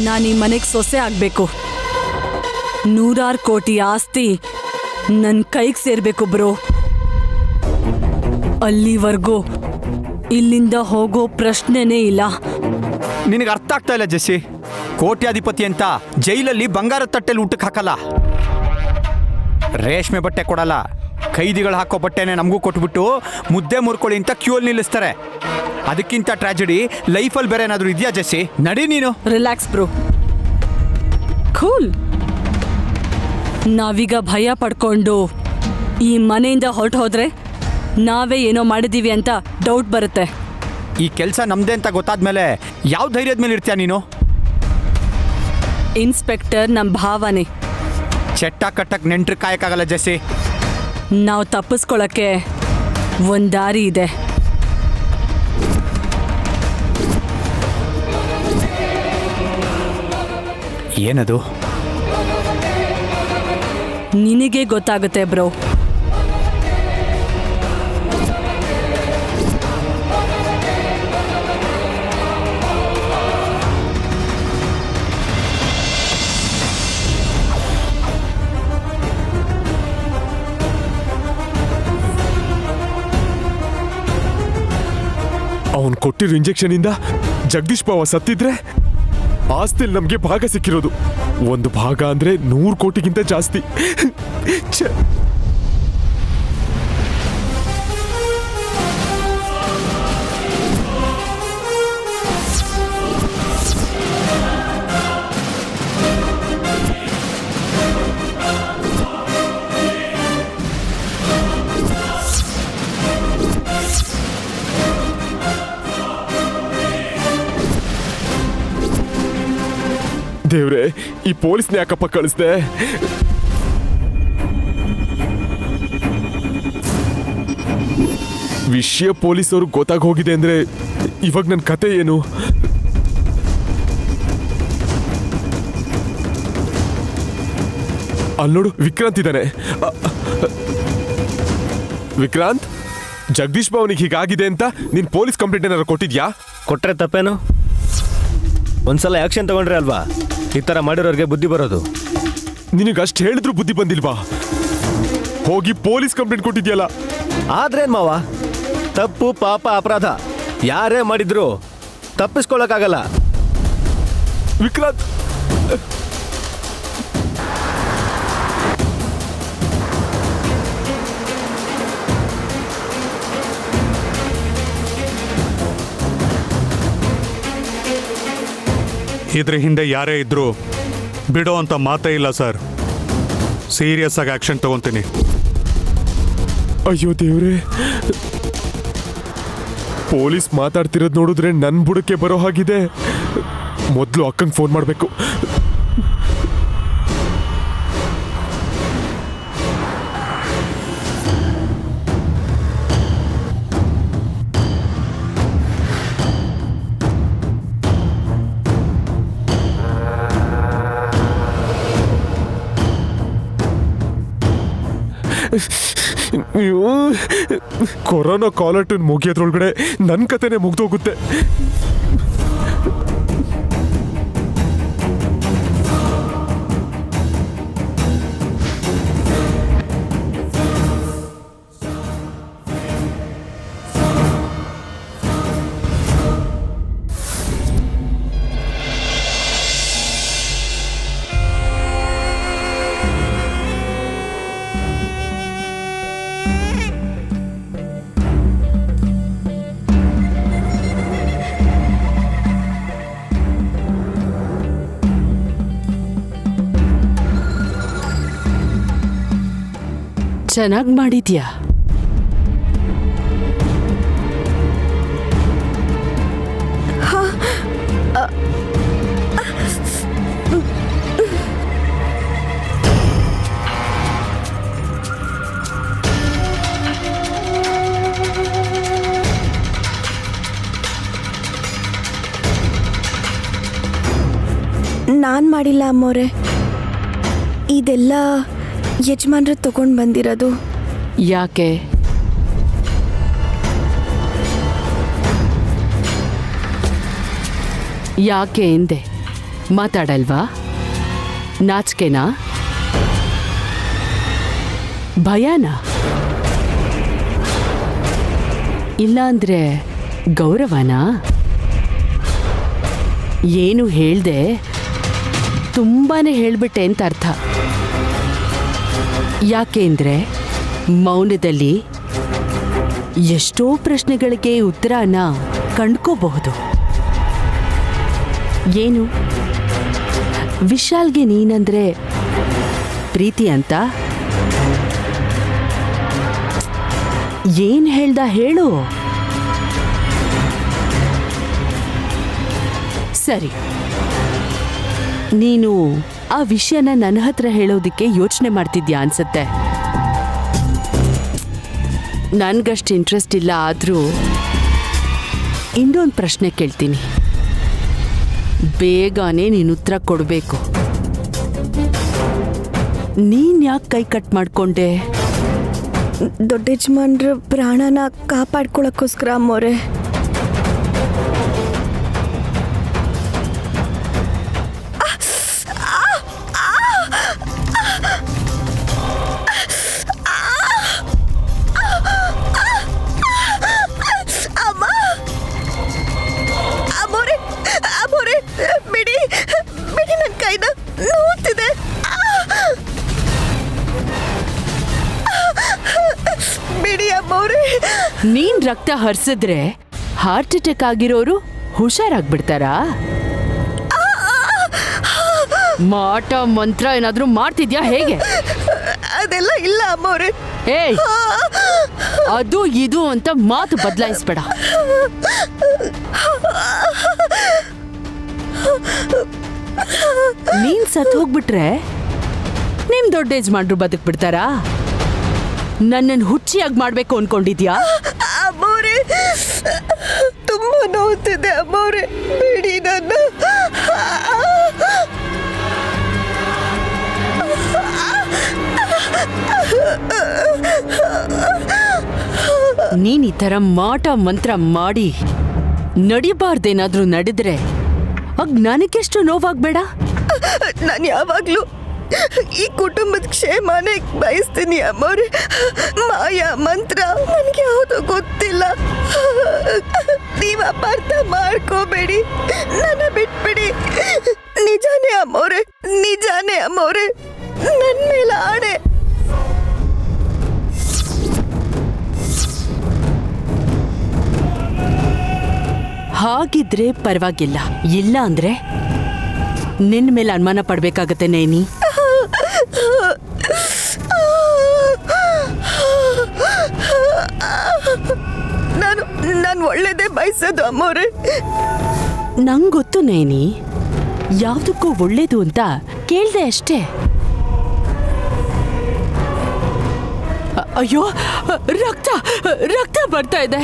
ನಾನು ಈ ಮನೆಗೆ ಸೊಸೆ ಆಗಬೇಕು. 100 ಕೋಟಿ ಆಸ್ತಿ ನನ್ನ ಕೈಗೆ ಸೇರಬೇಕು ಬ್ರೋ. ಅಲ್ಲಿವರೆಗೂ ಇಲ್ಲಿಂದ ಹೋಗೋ ಪ್ರಶ್ನೆನೇ ಇಲ್ಲ. ನಿನಗೆ ಅರ್ಥ ಆಗ್ತಾ ಇಲ್ಲ ಜೆಸ್ಸಿ. ಕೋಟ್ಯಾಧಿಪತಿ ಅಂತ ಜೈಲಲ್ಲಿ ಬಂಗಾರದ ತಟ್ಟೆಲಿ ಊಟಕ್ಕೆ ಹಾಕಲ್ಲ, ರೇಷ್ಮೆ ಬಟ್ಟೆ ಕೊಡಲ್ಲ, ಖೈದಿಗಳು ಹಾಕೋ ಬಟ್ಟೆನೆ ನಮಗೂ ಕೊಟ್ಬಿಟ್ಟು ಮುದ್ದೆ ಮುರ್ಕೊಳ್ಳಿ ಅಂತ ಕ್ಯೂಲ್ ನಿಲ್ಲಿಸ್ತಾರೆ. ಅದಕ್ಕಿಂತ ಟ್ರಾಜಿಡಿ ಲೈಫಲ್ಲಿ ಬೇರೆ ಏನಾದರೂ ಇದೆಯಾ ಜೆಸ್ಸಿ? ನಡಿ ನೀನು. Relax bro, cool. ನಾವೀಗ ಭಯ ಪಡ್ಕೊಂಡು ಈ ಮನೆಯಿಂದ ಹೊರಟು ಹೋದ್ರೆ ನಾವೇ ಏನೋ ಮಾಡಿದೀವಿ ಅಂತ ಡೌಟ್ ಬರುತ್ತೆ. ಈ ಕೆಲಸ ನಮ್ದೇ ಅಂತ ಗೊತ್ತಾದ್ಮೇಲೆ ಯಾವ ಧೈರ್ಯದ ಮೇಲೆ ಇರ್ತೀಯ ನೀನು? ಇನ್ಸ್ಪೆಕ್ಟರ್ ನಮ್ಮ ಭಾವನೆ. ಚಟ್ಟ ಕಟ್ಟಕ್ಕೆ ನೆಂಟ್ರು ಕಾಯಕ್ಕಾಗಲ್ಲ ಜೆಸ್ಸಿ. ನಾವು ತಪ್ಪಿಸ್ಕೊಳ್ಳೋಕ್ಕೆ ಒಂದು ದಾರಿ ಇದೆ. ಏನದು? ನಿನಗೆ ಗೊತ್ತಾಗುತ್ತೆ ಬ್ರೋ. ಅವನು ಕೊಟ್ಟಿರೋ ಇಂಜೆಕ್ಷನ್ ಇಂದ ಜಗದೀಶ್ ಬಾವ ಸತ್ತಿದ್ರೆ ಆಸ್ತಿಲ್ ನಮ್ಗೆ ಭಾಗ ಸಿಕ್ಕಿರೋದು. ಒಂದು ಭಾಗ ಅಂದ್ರೆ 100 ಕೋಟಿಗಿಂತ ಜಾಸ್ತಿ. ದೇವ್ರೆ, ಈ ಪೊಲೀಸ್ನ ಯಾಕಪ್ಪ ಕಳಿಸ್ದೆ? ವಿಷಯ ಪೊಲೀಸವ್ರಿಗೆ ಗೊತ್ತಾಗ ಹೋಗಿದೆ ಅಂದ್ರೆ ಇವಾಗ ನನ್ನ ಕತೆ ಏನು? ಅಲ್ಲಿ ನೋಡು, ವಿಕ್ರಾಂತ್ ಇದ್ದಾನೆ. ವಿಕ್ರಾಂತ್, ಜಗದೀಶ್ ಬಾವನಿಗೆ ಹೀಗಾಗಿದೆ ಅಂತ ನೀನ್ ಪೊಲೀಸ್ ಕಂಪ್ಲೇಂಟ್ ಏನಾದ್ರು ಕೊಟ್ಟಿದ್ಯಾ? ಕೊಟ್ರೆ ತಪ್ಪೇನು? ಒಂದ್ಸಲ ಆಕ್ಷನ್ ತಗೊಂಡ್ರೆ ಅಲ್ವಾ ಈ ತರ ಮಾಡಿರೋರಿಗೆ ಬುದ್ಧಿ ಬರೋದು. ನಿನಗಷ್ಟು ಹೇಳಿದ್ರು ಬುದ್ಧಿ ಬಂದಿಲ್ವಾ? ಹೋಗಿ ಪೊಲೀಸ್ ಕಂಪ್ಲೇಂಟ್ ಕೊಟ್ಟಿದ್ಯಲ್ಲ. ಆದ್ರೇನ್ ಮಾವ, ತಪ್ಪು ಪಾಪ ಅಪರಾಧ ಯಾರೇ ಮಾಡಿದ್ರು ತಪ್ಪಿಸ್ಕೊಳಕ್ಕಾಗಲ್ಲ. ವಿಕ್ರಾಂತ್, ಇದ್ರ ಹಿಂದೆ ಯಾರೇ ಇದ್ರೂ ಬಿಡೋ ಅಂತ ಮಾತೇ ಇಲ್ಲ ಸರ್. ಸೀರಿಯಸ್ ಆಗಿ ಆಕ್ಷನ್ ತಗೊಂತೀನಿ. ಅಯ್ಯೋ ದೇವ್ರೆ, ಪೊಲೀಸ್ ಮಾತಾಡ್ತಿರೋದು ನೋಡಿದ್ರೆ ನನ್ ಬುಡಕ್ಕೆ ಬರೋ ಹಾಗಿದೆ. ಮೊದಲು ಅಕ್ಕಂಗೆ ಫೋನ್ ಮಾಡಬೇಕು. ಕೊರೋನಾ ಕಾಲರ್ ಟ್ಯೂನ್ ಮುಗಿಯೋದ್ರೊಳಗಡೆ ನನ್ನ ಕತೆನೇ ಮುಗ್ದೋಗುತ್ತೆ. ಚೆನ್ನಾಗಿ ಮಾಡಿದ್ಯಾ. ನಾನ್ ಮಾಡಿಲ್ಲ ಅಮ್ಮೋರೆ, ಇದೆಲ್ಲ ಯಜಮಾನ್ರ ತಗೊಂಡು ಬಂದಿರೋದು. ಯಾಕೆ? ಯಾಕೆ ಎಂದೆ? ಮಾತಾಡಲ್ವಾ? ನಾಚಿಕೆನಾ? ಭಯನಾ? ಇಲ್ಲಾಂದ್ರೆ ಗೌರವನಾ? ಏನು ಹೇಳ್ದೆ ತುಂಬಾನೇ ಹೇಳ್ಬಿಟ್ಟೆ ಅಂತ ಅರ್ಥ. ಯಾಕೆಂದ್ರೆ ಮೌನದಲ್ಲಿ ಎಷ್ಟೋ ಪ್ರಶ್ನೆಗಳಿಗೆ ಉತ್ತರನ ಕಂಡ್ಕೋಬಹುದು. ಏನು ವಿಶಾಲ್ಗೆ ನೀನಂದ್ರೆ ಪ್ರೀತಿ ಅಂತ? ಏನ್ ಹೇಳ್ದ ಹೇಳು. ಸರಿ, ನೀನು ಆ ವಿಷಯನ ನನ್ನ ಹತ್ರ ಹೇಳೋದಿಕ್ಕೆ ಯೋಚನೆ ಮಾಡ್ತಿದ್ಯಾ ಅನ್ಸತ್ತೆ. ನನ್ಗಷ್ಟು ಇಂಟ್ರೆಸ್ಟ್ ಇಲ್ಲ, ಆದ್ರೂ ಇನ್ನೊಂದು ಪ್ರಶ್ನೆ ಕೇಳ್ತೀನಿ. ಬೇಗನೆ ನೀನು ಉತ್ತರ ಕೊಡಬೇಕು. ನೀನ್ ಯಾಕೆ ಕೈ ಕಟ್ ಮಾಡ್ಕೊಂಡೆ? ದೊಡ್ಡ ಯಜಮಾನ್ರ ಪ್ರಾಣನ ಕಾಪಾಡ್ಕೊಳಕ್ಕೋಸ್ಕರ ಅಮ್ಮೋರೆ. ಬಿಡಿ ಬಿಡಿ, ನನ್ನ ಕೈನ ನೋಡ್ತಿದೆ. ಬಿಡಿ ಅಮ್ಮವ್ರೆ. ನೀನ್ ರಕ್ತ ಹರಿಸಿದ್ರೆ ಹಾರ್ಟ್ ಅಟ್ಯಾಕ್ ಆಗಿರೋರು ಹುಷಾರಾಗ್ಬಿಡ್ತಾರಾ? ಮಾಟ ಮಂತ್ರ ಏನಾದ್ರೂ ಮಾಡ್ತಿದ್ಯಾ ಹೇಗೆ? ಅದೆಲ್ಲ ಇಲ್ಲ ಅಮ್ಮವ್ರೆ. ಏಯ್, ಅದು ಇದು ಅಂತ ಮಾತು ಬದಲಾಯಿಸ್ಬೇಡ. ನೀನ್ ಸತ್ ಹೋಗ್ಬಿಟ್ರೆ ನಿಮ್ ದೊಡ್ಡ ಯಜಮಾನ್ರು ಬದುಕ್ ಬಿಡ್ತಾರಾ? ನನ್ನನ್ನು ಹುಚ್ಚಿಯಾಗಿ ಮಾಡ್ಬೇಕು ಅನ್ಕೊಂಡಿದ್ಯಾ? ಅಮ್ಮವ್ರೆ, ತುಂಬಾ ನೋವ್ತಿದೆ ಅಮ್ಮವ್ರೆ, ಬಿಡಿ ನನ್ನ. ನೀನ್ ಈ ತರ ಮಾಟ ಮಂತ್ರ ಮಾಡಿ ನಡಿಬಾರ್ದೇನಾದ್ರೂ ನಡೆದ್ರೆ ಆಗ ನನಗೆಷ್ಟು ನೋವಾಗ್ಬೇಡ? ನಾನು ಯಾವಾಗ್ಲೂ ಈ ಕುಟುಂಬದ ಕ್ಷೇಮನೇ ಬಯಸ್ತೀನಿ ಅಮ್ಮವ್ರೆ. ಮಾಯಾ ಮಂತ್ರ ನನಗೆ ಯಾವುದು ಗೊತ್ತಿಲ್ಲ. ನೀವು ಅಪಾರ್ಥ ಮಾಡ್ಕೋಬೇಡಿ, ನನ್ನ ಬಿಟ್ಬಿಡಿ. ನಿಜಾನೇ ಅಮ್ಮವ್ರೆ, ನಿಜಾನೇ ಅಮ್ಮವ್ರೆ, ನನ್ನ ಮೇಲೆ ಆಣೆ. ಹಾಗಿದ್ರೆ ಪರವಾಗಿಲ್ಲ, ಇಲ್ಲ ಅಂದ್ರೆ ನಿನ್ನ ಮೇಲೆ ಅನುಮಾನ ಪಡ್ಬೇಕಾಗತ್ತೆ ನೇನಿ. ನಾನು ಒಳ್ಳೇದೇ ಬಯಸೋದು ಅಮ್ಮವ್ರೆ. ನಂಗೊತ್ತು ನೇನಿ, ಯಾವ್ದಕ್ಕೂ ಒಳ್ಳೇದು ಅಂತ ಕೇಳ್ದೆ ಅಷ್ಟೇ. ಅಯ್ಯೋ, ರಕ್ತ ರಕ್ತ ಬರ್ತಾ ಇದೆ.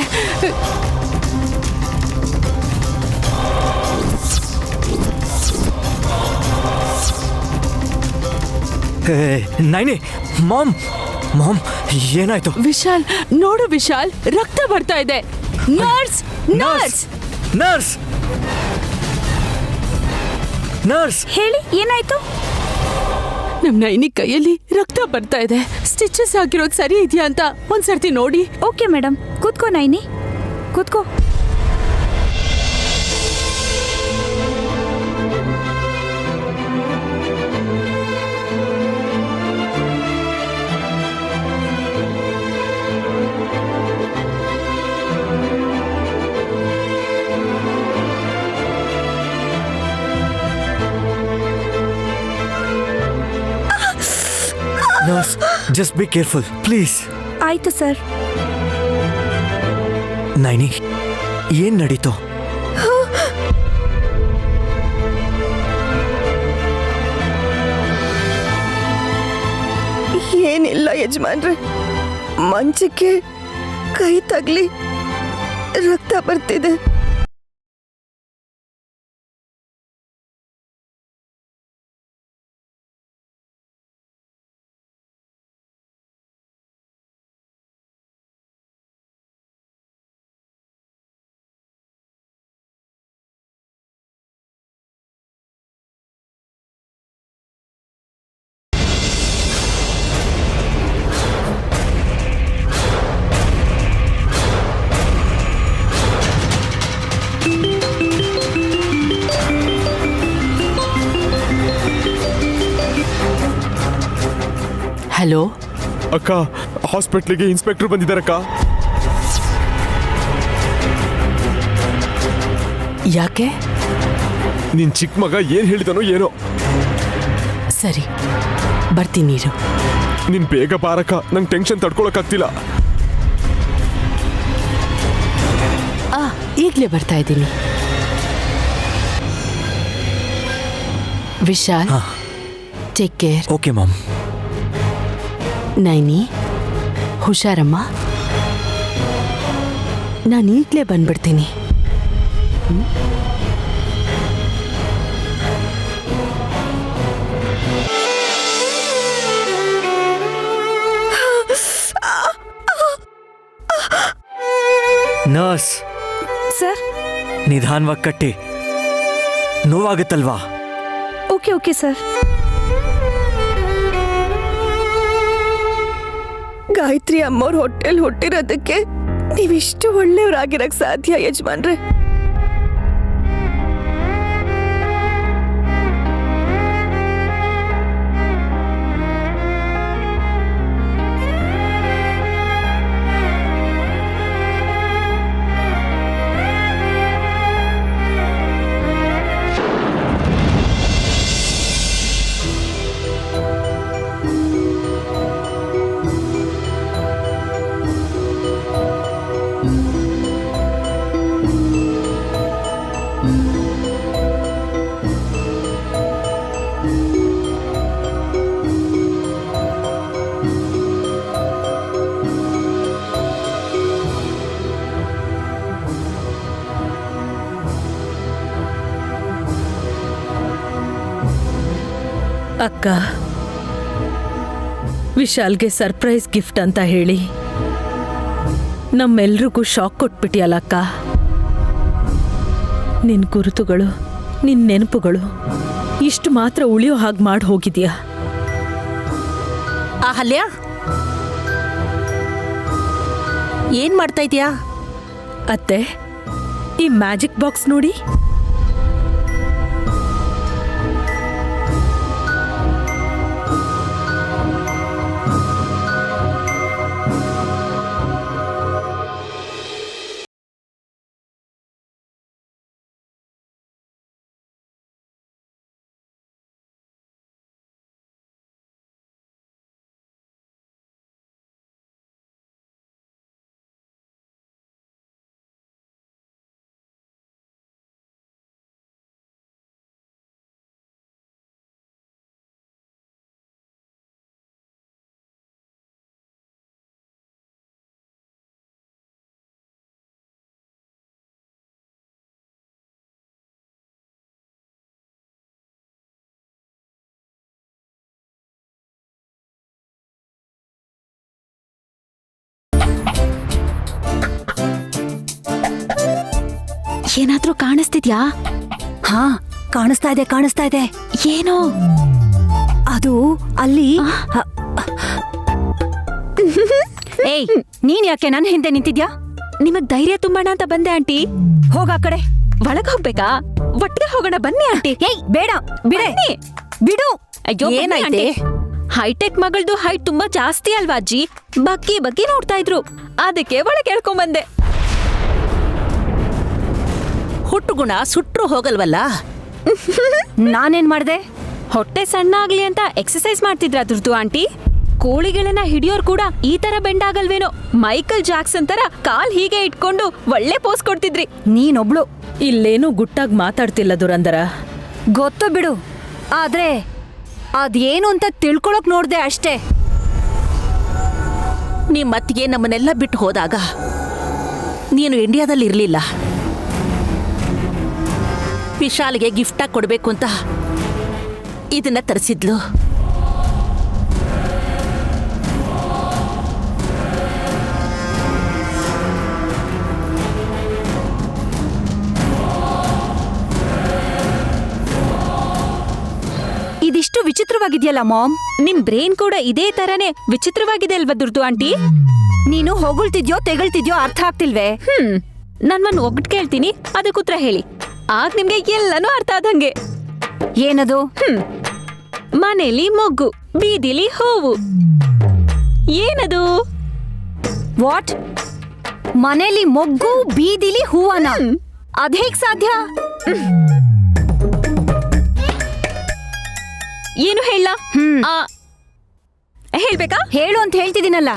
ನೈನಿ, ಮಾಮ್ ಮಾಮ್ ಏನಾಯ್ತು? ವಿಶಾಲ್ ನೋಡು, ವಿಶಾಲ್ ರಕ್ತ ಬರ್ತಾ ಇದೆ. ನರ್ಸ್ ನರ್ಸ್ ನರ್ಸ್ ನರ್ಸ್, ಹೇಳಿ, ಏನಾಯ್ತು? ನಮ್ ನೈನಿ ಕೈಯಲ್ಲಿ ರಕ್ತ ಬರ್ತಾ ಇದೆ. ಸ್ಟಿಚಸ್ ಆಗಿರೋದು ಸರಿ ಇದೆಯಾ ಅಂತ ಒಂದ್ಸರ್ತಿ ನೋಡಿ. ಓಕೆ ಮೇಡಮ್, ಕೂತ್ಕೋ ನೈನಿ, ಕೂತ್ಕೋ. Nurse, just be careful please. ಆಯ್ತು ಸರ್. ನೈನಿ, ಏನ್ ನಡೀತು? ಏನಿಲ್ಲ ಯಜಮಾನ್ರೆ, ಮಂಚಕ್ಕೆ ಕೈ ತಗ್ಲಿ ರಕ್ತ ಬರ್ತಿದೆ. ಹಲೋ. ಅಕ್ಕ, ಹಾಸ್ಪಿಟ್ಲಿಗೆ ಇನ್ಸ್ಪೆಕ್ಟರ್ ಬಂದಿದ್ದಾರಕ್ಕ. ಯಾಕೆ? ನಿನ್ ಚಿಕ್ಕ ಮಗ ಏನ್ ಹೇಳಿದನೋ ಏನೋ. ಸರಿ, ಬರ್ತೀನಿ ನೀರು. ನೀನ್ ಬೇಗ ಬಾರಕ್ಕ, ನಂಗೆ ಟೆನ್ಷನ್ ತಡ್ಕೊಳಕ್ಕಾಗ್ತಿಲ್ಲ. ಈಗಲೇ ಬರ್ತಾ ಇದ್ದೀನಿ. Vishal, take care. Okay mom. Naini, ಹುಷಾರಮ್ಮ. ನಾನು ಈಗಲೇ ಬಂದ್ಬಿಡ್ತೀನಿ. Nurse, sir. ನಿಧಾನವಾಗಿ ಕಟ್ಟಿ. ನೋವಾಗುತ್ತಲ್ವಾ? Okay okay sir. ಗಾಯತ್ರಿ ಅಮ್ಮವ್ರ ಹೊಟ್ಟೆಲ್ ಹುಟ್ಟಿರೋದಕ್ಕೆ ನೀವಿಷ್ಟು ಒಳ್ಳೆಯವ್ರಾಗಿರಕ್ ಸಾಧ್ಯ ಯಜಮಾನ್ರೆ. ಅಕ್ಕ, ವಿಶಾಲ್ಗೆ ಸರ್ಪ್ರೈಸ್ ಗಿಫ್ಟ್ ಅಂತ ಹೇಳಿ ನಮ್ಮೆಲ್ರಿಗೂ ಶಾಕ್ ಕೊಟ್ಬಿಟ್ಟಿಯಲ್ಲ ಅಕ್ಕ. ನಿನ್ ಗುರುತುಗಳು, ನಿನ್ ನೆನಪುಗಳು ಇಷ್ಟು ಮಾತ್ರ ಉಳಿಯೋ ಹಾಗೆ ಮಾಡಿ ಹೋಗಿದ್ಯಾ. ಅಹಲ್ಯ, ಏನ್ ಮಾಡ್ತಾ ಇದೀಯಾ? ಅತ್ತೆ, ಈ ಮ್ಯಾಜಿಕ್ ಬಾಕ್ಸ್ ನೋಡಿ. ಏನಾದ್ರೂ ಕಾಣಿಸ್ತಿದ್ಯಾ? ಹಾ, ಕಾಣಿಸ್ತಾ ಇದೆ, ಕಾಣಿಸ್ತಾ ಇದೆ. ಏನೋ ಅದು ಅಲ್ಲಿ. ಏಯ್, ನೀನ್ ಯಾಕೆ ನನ್ನ ಹಿಂದೆ ನಿಂತಿದ್ಯಾ? ನಿಮಗ್ ಧೈರ್ಯ ತುಂಬಾಣ ಅಂತ ಬಂದೆ ಆಂಟಿ. ಹೋಗ ಆ ಕಡೆ. ಒಳಗ್ ಹೋಗ್ಬೇಕಾ? ಒಟ್ಟಿಗೆ ಹೋಗೋಣ ಬನ್ನಿ ಆಂಟಿ. ಏಯ್, ಬೇಡ, ಬಿಡೆ, ಬಿಡು. ಅಯ್ಯೋ, ಏನಾಯ್ತೆ? ಹೈಟೆಕ್ ಮಗಳದು ಹೈಟ್ ತುಂಬಾ ಜಾಸ್ತಿ ಅಲ್ವಾ ಅಜ್ಜಿ? ಬಗ್ಗಿ ಬಗ್ಗಿ ನೋಡ್ತಾ ಇದ್ರು, ಅದಕ್ಕೆ ಒಳಗೆ ಹೇಳ್ಕೊಂಡ್ ಬಂದೆ. ಹುಟ್ಟು ಗುಣ ಸುಟ್ರು ಹೋಗಲ್ವಲ್ಲ. ನಾನೇನ್ ಮಾಡ್ದೆ? ಹೊಟ್ಟೆ ಸಣ್ಣ ಆಗ್ಲಿ ಅಂತ ಎಕ್ಸರ್ಸೈಸ್ ಮಾಡ್ತಿದ್ರ ಅದ್ರದ್ದು ಆಂಟಿ. ಕೋಳಿಗಳನ್ನ ಹಿಡಿಯೋರ್ ಕೂಡ ಈ ತರ ಬೆಂಡ್ ಆಗಲ್ವೇನೋ. ಮೈಕಲ್ ಜಾಕ್ಸನ್ ತರ ಕಾಲ್ ಹೀಗೆ ಇಟ್ಕೊಂಡು ಒಳ್ಳೆ ಪೋಸ್ ಕೊಡ್ತಿದ್ರಿ. ನೀನೊಬ್ಳು. ಇಲ್ಲೇನು ಗುಟ್ಟಾಗಿ ಮಾತಾಡ್ತಿಲ್ಲ ದುರಂದರ. ಗೊತ್ತು ಬಿಡು, ಆದ್ರೆ ಅದೇನು ಅಂತ ತಿಳ್ಕೊಳಕ್ ನೋಡ್ದೆ ಅಷ್ಟೇ. ನಿಮ್ಮತ್ತಿಗೆ ನಮ್ಮನ್ನೆಲ್ಲ ಬಿಟ್ಟು ಹೋದಾಗ ನೀನು ಇಂಡಿಯಾದಲ್ಲಿ ಇರ್ಲಿಲ್ಲ. ವಿಶಾಲ್ಗೆ ಗಿಫ್ಟಾಗಿ ಕೊಡ್ಬೇಕು ಅಂತ ಇದನ್ನ ತರಿಸಿದ್ಲು. ಇದಿಷ್ಟು ವಿಚಿತ್ರವಾಗಿದೆಯಲ್ಲ ಮಾಮ್. ನಿಮ್ ಬ್ರೈನ್ ಕೂಡ ಇದೇ ತರನೇ ವಿಚಿತ್ರವಾಗಿದೆ ಅಲ್ವಾ ದುರ್ದು ಆಂಟಿ? ನೀನು ಹೊಗಳ್ತಿದ್ಯೋ ತೆಗಳ್ತಿದ್ಯೋ ಅರ್ಥ ಆಗ್ತಿಲ್ವೇ? ನಾನ್ ಒಂದ್ ಒಗ್ಗಟ್ ಕೇಳ್ತೀನಿ, ಅದಕ್ಕೆ ಉತ್ತರ ಹೇಳಿ. ಆಗ ನಿಮ್ಗೆ ಎಲ್ಲಾನು ಅರ್ಥ ಆದಂಗೆ. ಏನದು? ಮನೇಲಿ ಮೊಗ್ಗು, ಬೀದಿಲಿ ಹೂವು. ಏನದು? ವಾಟ್? ಮನೇಲಿ ಮೊಗ್ಗು, ಬೀದಿಲಿ ಹೂವನ? ಅದ್ಹೇಗ್ ಸಾಧ್ಯ? ಏನು ಹೇಳ? ಹೇಳ್ಬೇಕಾ? ಹೇಳು ಅಂತ ಹೇಳ್ತಿದ್ದೀನಲ್ಲ.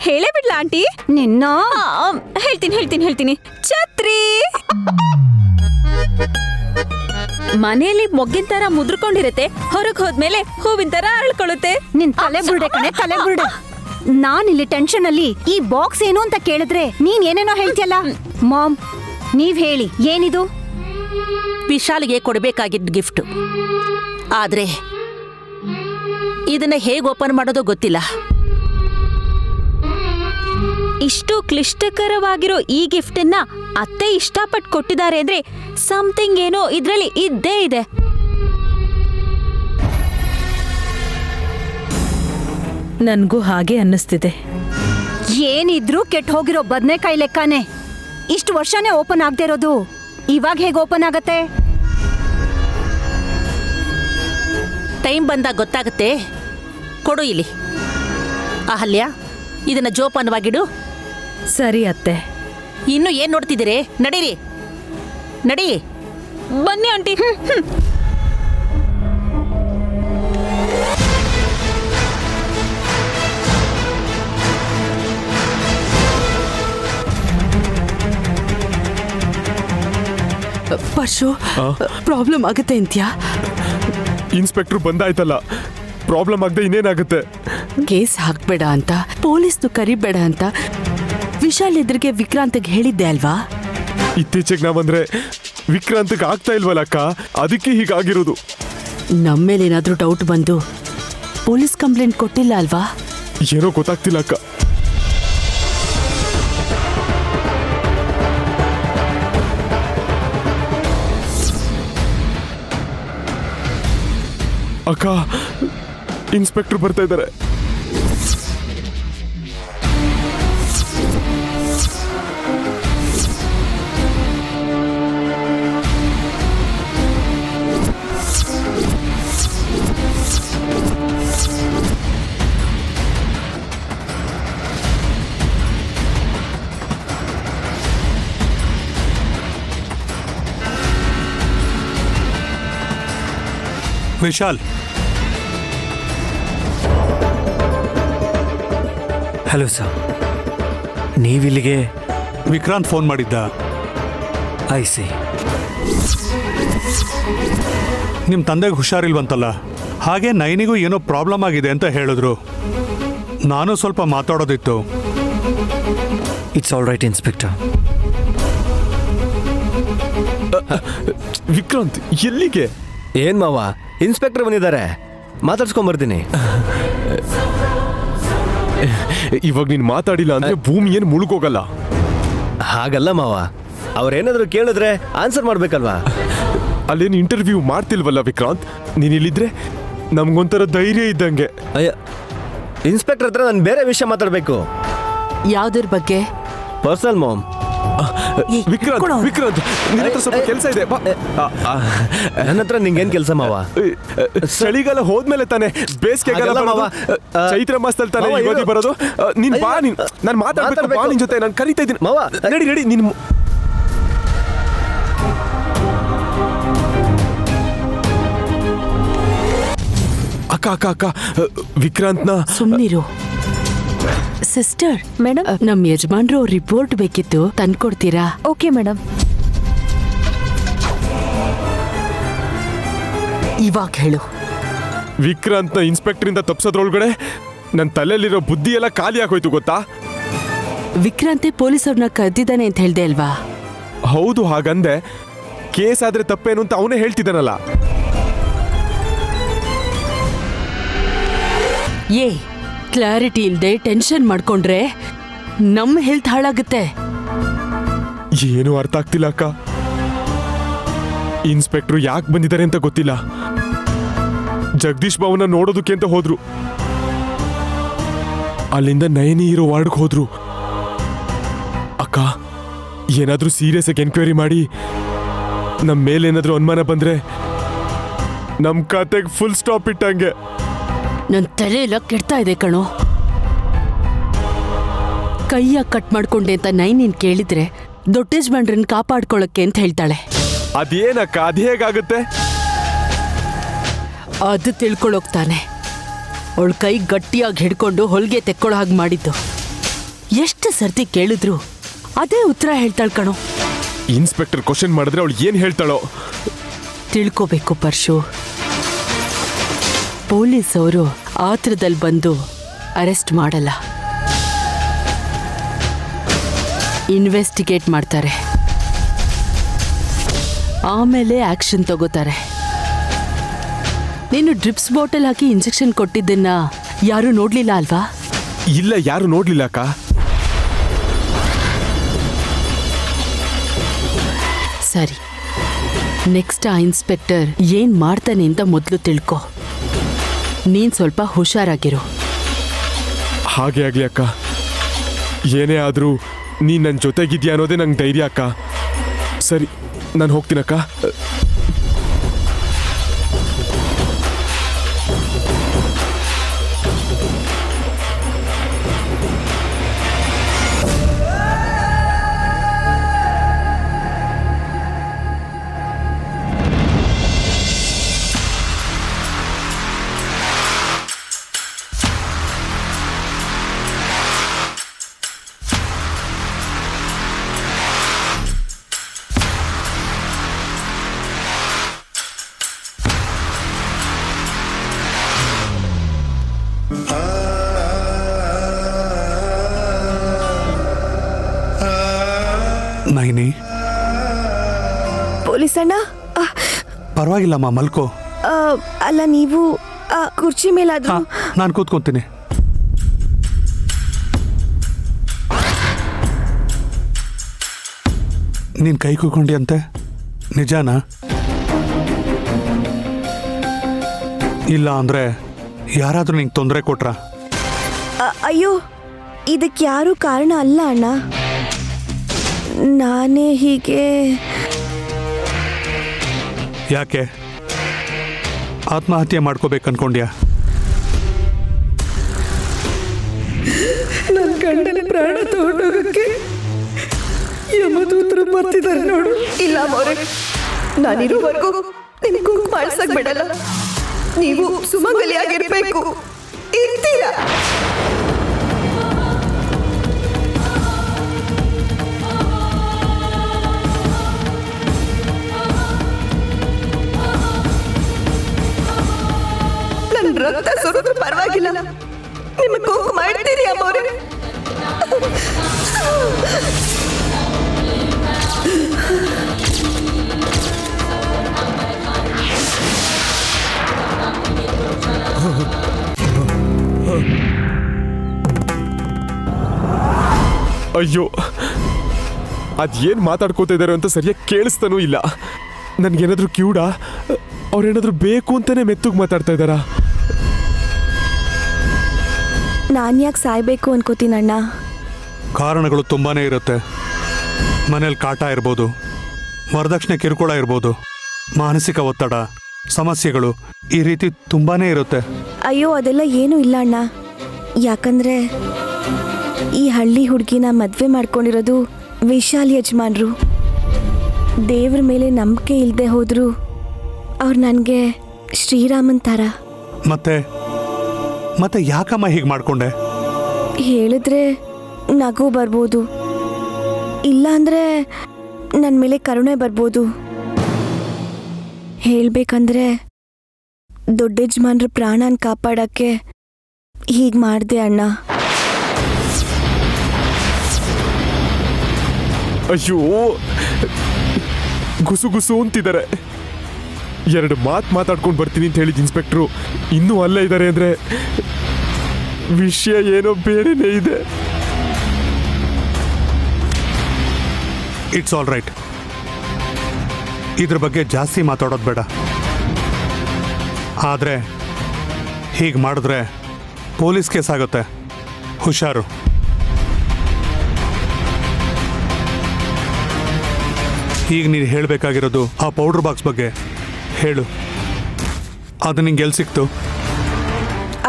ಹೇಳೇ ಬಿಡ್ಲಾ ಆಂಟಿ? ನಿನ್ನ ಹೇಳ್ತೀನಿ. ಛತ್ರಿ. ಮನೆಯಲ್ಲಿ ಮೊಗ್ಗಿನ ತರ ಮುದ್ರಕೊಂಡಿರತ್ತೆ, ಹೊರಗ್ ಹೋದ್ಮೇಲೆ ಹೂವಿನ ತರ ಅರಳ್ಕೊಳ್ಳುತ್ತೆ. ನಿನ್ ತಲೆ ಬುರುಡೆ ಕಣೆ, ತಲೆ ಬುರುಡೆ. ನಾನಿಲ್ಲಿ ಟೆನ್ಷನ್ ಅಲ್ಲಿ ಈ ಬಾಕ್ಸ್ ಏನು ಅಂತ ಕೇಳಿದ್ರೆ ನೀನ್ ಏನೇನೋ ಹೇಳ್ತಿಯಲ್ಲ. ಮಾಮ್, ನೀವ್ ಹೇಳಿ, ಏನಿದು? ವಿಶಾಲ್ಗೆ ಕೊಡಬೇಕಾಗಿದ್ದ ಗಿಫ್ಟ್. ಆದ್ರೆ ಇದನ್ನ ಹೇಗೆ ಓಪನ್ ಮಾಡೋದೋ ಗೊತ್ತಿಲ್ಲ. ಇಷ್ಟು ಕ್ಲಿಷ್ಟಕರವಾಗಿರೋ ಈ ಗಿಫ್ಟನ್ನ ಅತ್ತೆ ಇಷ್ಟಪಟ್ಟು ಕೊಟ್ಟಿದ್ದಾರೆ ಅಂದ್ರೆ ಸಮಥಿಂಗ್ ಏನೋ ಇದ್ರಲ್ಲಿ ಇದ್ದೇ ಇದೆ. ನನ್ಗೂ ಹಾಗೆ ಅನ್ನಿಸ್ತಿದೆ. ಏನಿದ್ರು ಕೆಟ್ಟ ಹೋಗಿರೋ ಬದ್ನೆಕಾಯಿ ಲೆಕ್ಕಾನೆ. ಇಷ್ಟು ವರ್ಷನೇ ಓಪನ್ ಆಗದೆ ಇರೋದು ಇವಾಗ ಹೇಗೆ ಓಪನ್ ಆಗತ್ತೆ? ಟೈಮ್ ಬಂದಾಗ ಗೊತ್ತಾಗತ್ತೆ. ಕೊಡು ಇಲ್ಲಿ. ಅಹಲ್ಯ, ಇದನ್ನ ಜೋಪಾನವಾಗಿಡು. ಸರಿ ಅತ್ತೆ. ಇನ್ನು ಏನ್ ನೋಡ್ತಿದ್ದೀರಿ? ನಡೀರಿ, ನಡಿ. ಬನ್ನಿ ಆಂಟಿ. ಪರ್ಶು, ಪ್ರಾಬ್ಲಮ್ ಆಗುತ್ತೆ ಅಂತ್ಯಾ? ಇನ್ಸ್ಪೆಕ್ಟರ್ ಬಂದಾಯ್ತಲ್ಲ, ಪ್ರಾಬ್ಲಮ್ ಆಗದೆ ಇನ್ನೇನಾಗುತ್ತೆ? ಕೇಸ್ ಹಾಕ್ಬೇಡ ಅಂತ, ಪೊಲೀಸ್ನು ಕರಿಬೇಡ ಅಂತ ವಿಶಾಲ್ ಎದುರಿಗೆ ವಿಕ್ರಾಂತ್ಗೆ ಹೇಳಿದ್ದೆ ಅಲ್ವಾ? ಇತ್ತೀಚೆಗೆ ನಾವಂದ್ರೆ ವಿಕ್ರಾಂತ್ಗೆ ಆಗ್ತಾ ಇಲ್ವಲ್ಲ ಅಕ್ಕ, ಅದಕ್ಕೆ ಹೀಗಾಗಿರೋದು. ನಮ್ಮೇಲೇನಾದ್ರೂ ಡೌಟ್ ಬಂದು ಪೊಲೀಸ್ ಕಂಪ್ಲೇಂಟ್ ಕೊಟ್ಟಿಲ್ಲ ಅಲ್ವಾ? ಏನೋ ಗೊತ್ತಾಗ್ತಿಲ್ಲ ಅಕ್ಕ. ಅಕ್ಕ, ಇನ್ಸ್ಪೆಕ್ಟರ್ ಬರ್ತಾ ಇದ್ದಾರೆ. ವಿಶಾಲ್, ಹಲೋ ಸರ್, ನೀವಿಲ್ಲಿಗೆ? ವಿಕ್ರಾಂತ್ ಫೋನ್ ಮಾಡಿದ್ದ. I see. ನಿಮ್ಮ ತಂದೆಗೆ ಹುಷಾರಿಲ್ವಂತಲ್ಲ, ಹಾಗೆ ನೈನಿಗೂ ಏನೋ ಪ್ರಾಬ್ಲಮ್ ಆಗಿದೆ ಅಂತ ಹೇಳಿದ್ರು. ನಾನು ಸ್ವಲ್ಪ ಮಾತಾಡೋದಿತ್ತು. It's all right inspector. Vikrant ಎಲ್ಲಿಗೆ? ಏನ್ ಮಾವ, ಇನ್ಸ್ಪೆಕ್ಟರ್ ಬಂದಿದ್ದಾರೆ, ಮಾತಾಡ್ಸ್ಕೊಂಬರ್ತೀನಿ. ಇವಾಗ ನೀನ್ ಮಾತಾಡಿಲ್ಲ ಅಂದ್ರೆ ಭೂಮಿ ಏನ್ ಮುಳುಗೋಗಲ್ಲ. ಹಾಗಲ್ಲ ಮಾವ, ಅವ್ರೇನಾದ್ರು ಕೇಳಿದ್ರೆ ಆನ್ಸರ್ ಮಾಡ್ಬೇಕಲ್ವಾ? ಅಲ್ಲೇನು ಇಂಟರ್ವ್ಯೂ ಮಾಡ್ತಿಲ್ವಲ್ಲ ವಿಕ್ರಾಂತ್, ನೀನ್ ಇಲ್ಲಿದ್ರೆ ನಮ್ಗೊಂಥರ ಧೈರ್ಯ ಇದ್ದಂಗೆ. ಅಯ್ಯ, ಇನ್ಸ್ಪೆಕ್ಟರ್ ಹತ್ರ ನಾನು ಬೇರೆ ವಿಷಯ ಮಾತಾಡ್ಬೇಕು. ಯಾವ್ದ್ರ ಬಗ್ಗೆ? Personal ma'am. ವಿಕ್ರಾಂತ್, ವಿಕ್ರಾಂತ್, ನಿನ್ನ ಹತ್ರ ಸ್ವಲ್ಪ ಕೆಲಸ ಇದೆ. ನನ್ನ ಹತ್ರ ನಿಂಗೇನ್ ಕೆಲಸ ಮಾವ? ಚಳಿಗಾಲ ಹೋದ್ಮೇಲೆ ತಾನೆ ಬೇಸಿಗೆಗಾಲ ಮಾವ. ಚೈತ್ರ ಮಾಸದಲ್ಲಿ ತಾನೆ ಯುಗಾದಿ ಬರೋದು. ನೀನ್ ಬಾ, ನಾನು ಮಾತಾಡ್ಬೇಕು, ಬಾ ನಿನ್ ಜೊತೆ. ನಾನು ಕರೀತಾ ಇದ್ದೀನಿ ಮಾವ. ನಡಿ ನಡಿ. ನಿನ್ ಅಕ್ಕ ಅಕ್ಕ ಅಕ್ಕ, ವಿಕ್ರಾಂತ್ನ ಸುಮ್ನಿರು. ಸಿಸ್ಟರ್, ಮೇಡಮ್, ನಮ್ ಯಜಮಾನ್ರು ರಿಪೋರ್ಟ್ ಬೇಕಿತ್ತು, ತಂದ್ಕೊಡ್ತೀರಾ? Okay madam. ಇವಾಗ ಹೇಳು. ವಿಕ್ರಾಂತ್ನ ಇನ್ಸ್ಪೆಕ್ಟರಿಂದ ತಪ್ಸೋದ್ರೊಳಗಡೆ ನನ್ನ ತಲೆಯಲ್ಲಿರೋ ಬುದ್ಧಿ ಎಲ್ಲ ಖಾಲಿ ಆಗೋಯ್ತು ಗೊತ್ತಾ? ವಿಕ್ರಾಂತೆ ಪೊಲೀಸ್ ಅವ್ರನ್ನ ಕರೆದಿದ್ದಾನೆ ಅಂತ ಹೇಳ್ದೆ ಅಲ್ವಾ? ಹೌದು, ಹಾಗಂದೆ. ಕೇಸ್ ಆದ್ರೆ ತಪ್ಪೇನು ಅಂತ ಅವನೇ ಹೇಳ್ತಿದ್ದಾನಲ್ಲ. ಏ, ಕ್ಲಾರಿಟಿ ಇಲ್ದೆ ಟೆನ್ಷನ್ ಮಾಡ್ಕೊಂಡ್ರೆ ನಮ್ಮ ಹೆಲ್ತ್ ಹಾಳಾಗುತ್ತೆ. ಏನು ಅರ್ಥ ಆಗ್ತಿಲ್ಲ ಅಕ್ಕ. ಇನ್ಸ್ಪೆಕ್ಟರ್ ಯಾಕೆ ಬಂದಿದ್ದಾರೆ ಅಂತ ಗೊತ್ತಿಲ್ಲ. ಜಗದೀಶ್ ಬಾವನ್ನ ನೋಡೋದಕ್ಕೆ ಅಂತ ಹೋದ್ರು. ಅಲ್ಲಿಂದ ನಯನಿ ಇರೋ ವಾರ್ಡ್ಗೆ ಹೋದ್ರು. ಅಕ್ಕ, ಏನಾದ್ರೂ ಸೀರಿಯಸ್ ಆಗಿ ಎನ್ಕ್ವೈರಿ ಮಾಡಿ ನಮ್ಮ ಮೇಲೇನಾದ್ರೂ ಅನುಮಾನ ಬಂದ್ರೆ ನಮ್ ಕತೆಗೆ ಫುಲ್ ಸ್ಟಾಪ್ ಇಟ್ಟಂಗೆ. ನನ್ನ ತಲೆ ಎಲ್ಲ ಕೆಡ್ತಾ ಇದೆ ಕಣೋ. ಕೈಯ ಕಟ್ ಮಾಡ್ಕೊಂಡೆ ಅಂತ ನೈನ್ ಕೇಳಿದ್ರೆ ದೊಡ್ಡ ಯಜಮಾನ್ರನ್ನ ಕಾಪಾಡ್ಕೊಳಕ್ಕೆ ಅಂತ ಹೇಳ್ತಾಳೆ. ಅದೇನಕ್ಕ, ಅದ್ ಹೇಗಾಗುತ್ತೆ? ಅದು ತಿಳ್ಕೊಳ್ಳೋಗ್ತಾನೆ. ಅವಳ ಕೈ ಗಟ್ಟಿಯಾಗಿ ಹಿಡ್ಕೊಂಡು ಹೊಲಿಗೆ ತೆಕ್ಕೊಳ್ಳೋ ಹಾಗೆ ಮಾಡಿದ್ದು. ಎಷ್ಟು ಸರ್ತಿ ಕೇಳಿದ್ರು ಅದೇ ಉತ್ತರ ಹೇಳ್ತಾಳೆ ಕಣೋ. ಇನ್ಸ್ಪೆಕ್ಟರ್ ಕ್ವಶನ್ ಮಾಡಿದ್ರೆ ಅವಳು ಏನ್ ಹೇಳ್ತಾಳೋ? ತಿಳ್ಕೋಬೇಕು ಪರ್ಶು. ಪೊಲೀಸ್ ಅವರು ಆತ್ರದಲ್ಲಿ ಬಂದು ಅರೆಸ್ಟ್ ಮಾಡಲ್ಲ, ಇನ್ವೆಸ್ಟಿಗೇಟ್ ಮಾಡ್ತಾರೆ, ಆಮೇಲೆ ಆಕ್ಷನ್ ತಗೋತಾರೆ. ನೀನು ಡ್ರಿಪ್ಸ್ ಬಾಟಲ್ ಹಾಕಿ ಇಂಜೆಕ್ಷನ್ ಕೊಟ್ಟಿದ್ದನ್ನ ಯಾರು ನೋಡ್ಲಿಲ್ಲ ಅಲ್ವಾ? ಇಲ್ಲ, ಯಾರು ನೋಡ್ಲಿಲ್ಲ ಅಕ್ಕ. ಸರಿ, ನೆಕ್ಸ್ಟ್ ಆ ಇನ್ಸ್ಪೆಕ್ಟರ್ ಏನ್ ಮಾಡ್ತಾನೆ ಅಂತ ಮೊದಲು ತಿಳ್ಕೊ. ನೀನ್ ಸ್ವಲ್ಪ ಹುಷಾರಾಗಿರು. ಹಾಗೆ ಆಗ್ಲಿ ಅಕ್ಕ. ಏನೇ ಆದ್ರೂ ನೀನ್ ನನ್ನ ಜೊತೆಗಿದ್ಯಾ ಅನ್ನೋದೇ ನಂಗೆ ಧೈರ್ಯ ಅಕ್ಕ. ಸರಿ, ನಾನು ಹೋಗ್ತೀನಕ್ಕ. ನೈನಿ, ಪೊಲೀಸ್ ಅಣ್ಣ, ಪರವಾಗಿಲ್ಲಮ್ಮ, ಮಲ್ಕೋ. ಅಲ್ಲ, ನೀವು ಕುರ್ಚಿ ಮೇಲಾದ್ರೂ. ನಾನು ಕೂತ್ಕೊಂತೀನಿ. ನೀನ್ ಕೈ ಕೂಕೊಂಡಿ ಅಂತೆ, ನಿಜಾನಾ? ಇಲ್ಲ ಅಂದ್ರೆ ಯಾರಾದ್ರೂ ನಿಂಗೆ ತೊಂದರೆ ಕೊಟ್ರಾ? ಅಯ್ಯೋ, ಇದಕ್ಕೆ ಯಾರೂ ಕಾರಣ ಅಲ್ಲ ಅಣ್ಣ. ನಾನೇ ಹೀಗೆ. ಯಾಕೆ ಆತ್ಮಹತ್ಯೆ ಮಾಡ್ಕೋಬೇಕನ್ಕೊಂಡ್ಯಾ? ನನ್ನ ಗಂಡನ ಪ್ರಾಣ ತಗೊಂಡೋಗಕ್ಕೆ ಯಮದೂತರು ಬರ್ತಿದ್ದಾರೆ ನೋಡು. ಇಲ್ಲ ಮೋರೆ, ನಾನಿರುವವರೆಗೂ ನಿಮ್ಗೂ ಮಾಡ್ಸಕ್ ಬಿಡಲ್ಲ. ನೀವು ಸುಮಂಗಲಿಯಾಗಿರ್ಬೇಕು. ಇರ್ತೀರಾ? ನನ್ನ ರಕ್ತ ಸುರಿದ್ರು ಪರವಾಗಿಲ್ಲ, ನಿಮಗೆ ಕುಂಕು ಮಾಡ್ತೀರಿ ಅಮ್ಮವ್ರೆ. ಅಯ್ಯೋ, ಅದೇನ್ ಮಾತಾಡ್ಕೋತಾ ಇದಾರೆ ಅಂತ ಸರಿಯಾಗಿ ಕೇಳಿಸ್ತಾನೂ ಇಲ್ಲ. ನನ್ಗೇನಾದ್ರೂ ಕ್ಯೂಡ? ಅವ್ರೇನಾದ್ರೂ ಬೇಕು ಅಂತಾನೆ ಮೆತ್ತಗೆ ಮಾತಾಡ್ತಾ ಇದ್ದಾರಾ? ನಾನ್ಯಾಕೆ ಸಾಯ್ಬೇಕು ಅನ್ಕೋತೀನಣ್ಣ. ಕಾರಣಗಳು ತುಂಬಾನೇ ಇರುತ್ತೆ. ಮನೇಲಿ ಕಾಟ ಇರ್ಬೋದು, ವರದಕ್ಷಿಣೆ ಕಿರುಕುಳ ಇರ್ಬೋದು, ಮಾನಸಿಕ ಒತ್ತಡ, ಸಮಸ್ಯೆಗಳು, ಈ ರೀತಿ ತುಂಬಾನೇ ಇರುತ್ತೆ. ಅಯ್ಯೋ, ಅದೆಲ್ಲ ಏನೂ ಇಲ್ಲ ಅಣ್ಣ. ಯಾಕಂದ್ರೆ ಈ ಹಳ್ಳಿ ಹುಡುಗಿನ ಮದ್ವೆ ಮಾಡ್ಕೊಂಡಿರೋದು ವಿಶಾಲ್ ಯಜಮಾನ್ರು. ದೇವ್ರ ಮೇಲೆ ನಂಬಿಕೆ ಇಲ್ಲದೆ ಹೋದ್ರು ಅವ್ರು ನನಗೆ ಶ್ರೀರಾಮನ್ ಥರ. ಮತ್ತೆ ಯಾಕಮ್ಮ ಹೀಗೆ ಮಾಡ್ಕೊಂಡೆ? ಹೇಳಿದ್ರೆ ನಗು ಬರ್ಬೋದು, ಇಲ್ಲ ಅಂದ್ರೆ ನನ್ನ ಮೇಲೆ ಕರುಣೆ ಬರ್ಬೋದು. ಹೇಳ್ಬೇಕಂದ್ರೆ ದೊಡ್ಡ ಯಜಮಾನ್ರ ಪ್ರಾಣನ ಕಾಪಾಡಕ್ಕೆ ಹೀಗೆ ಮಾಡಿದೆ ಅಣ್ಣ. ಅಯ್ಯೋ, ಗುಸು ಗುಸು ಅಂತಿದ್ದಾರೆ. 2 ಮಾತು ಮಾತಾಡ್ಕೊಂಡು ಬರ್ತೀನಿ ಅಂತ ಹೇಳಿದ ಇನ್ಸ್ಪೆಕ್ಟ್ರು ಇನ್ನೂ ಅಲ್ಲೇ ಇದ್ದಾರೆ ಅಂದ್ರೆ ವಿಷಯ ಏನೋ ಬೇರೆನೇ ಇದೆ. It's all right. ಇದ್ರ ಬಗ್ಗೆ ಜಾಸ್ತಿ ಮಾತಾಡೋದು ಬೇಡ. ಆದರೆ ಹೀಗೆ ಮಾಡಿದ್ರೆ ಪೊಲೀಸ್ ಕೇಸ್ ಆಗುತ್ತೆ. ಹುಷಾರು. ಈಗ ನೀನು ಹೇಳಬೇಕಾಗಿರೋದು ಆ ಪೌಡರ್ ಬಾಕ್ಸ್ ಬಗ್ಗೆ ಹೇಳು. ಅದು ನಿಂಗೆ ಎಲ್ಲಿ ಸಿಕ್ತು?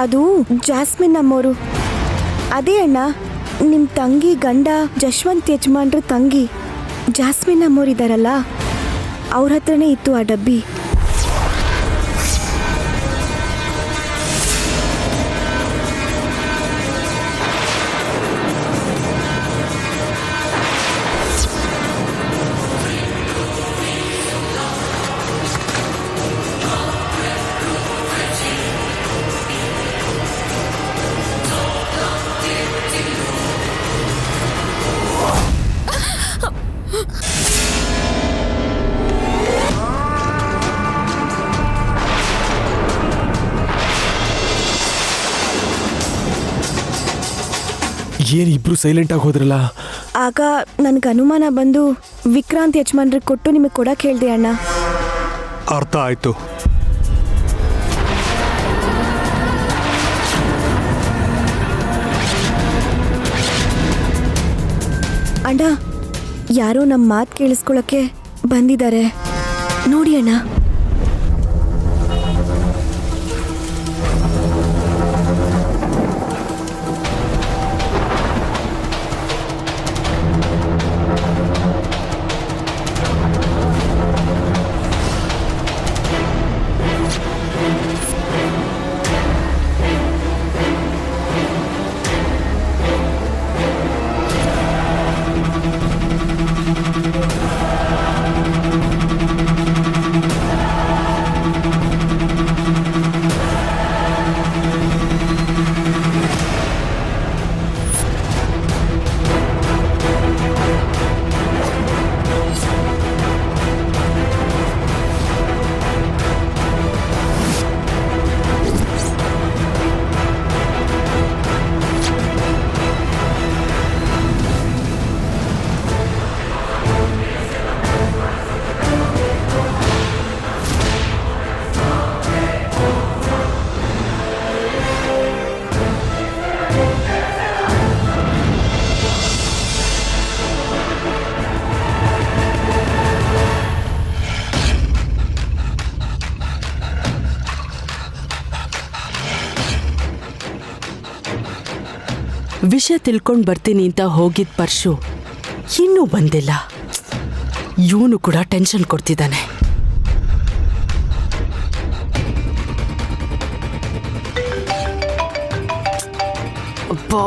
ಅದು ಜಾಸ್ಮಿನ್ ನಮ್ಮೋರು. ಅದೇ ಅಣ್ಣ, ನಿಮ್ಮ ತಂಗಿ ಗಂಡ ಜಶ್ವಂತ್ ಯಜಮಾನ್ರ ತಂಗಿ ಜಾಸ್ಮಿನ್ ನಮ್ಮೋರಿದ್ದಾರಲ್ಲ, ಅವ್ರ ಹತ್ರನೇ ಇತ್ತು ಆ ಡಬ್ಬಿ. ಏನ್ ಇಬ್ರು ಸೈಲೆಂಟ್ ಆಗಿ ಹೋದ್ರಲ್ಲ? ಆಗ ನನ್ಗೆ ಅನುಮಾನ ಬಂದು ವಿಕ್ರಾಂತ್ ಯಜಮಾನ್ರಿಗೆ ಕೊಟ್ಟು ನಿಮಗೆ ಕೊಡಕ್ಕೆ ಹೇಳ್ದೆ ಅಣ್ಣ. ಅರ್ಥ ಆಯ್ತು. ಅಣ್ಣ, ಯಾರೋ ನಮ್ಮ ಮಾತು ಕೇಳಿಸ್ಕೊಳಕ್ಕೆ ಬಂದಿದ್ದಾರೆ ನೋಡಿ ಅಣ್ಣ. ವಿಷಯ ತಿಳ್ಕೊಂಡು ಬರ್ತೀನಿ ಅಂತ ಹೋಗಿದ್ದ ಪರ್ಶು ಇನ್ನೂ ಬಂದಿಲ್ಲ. ಇವನು ಕೂಡ ಟೆನ್ಷನ್ ಕೊಡ್ತಿದ್ದಾನೆ. ಅಬ್ಬಾ,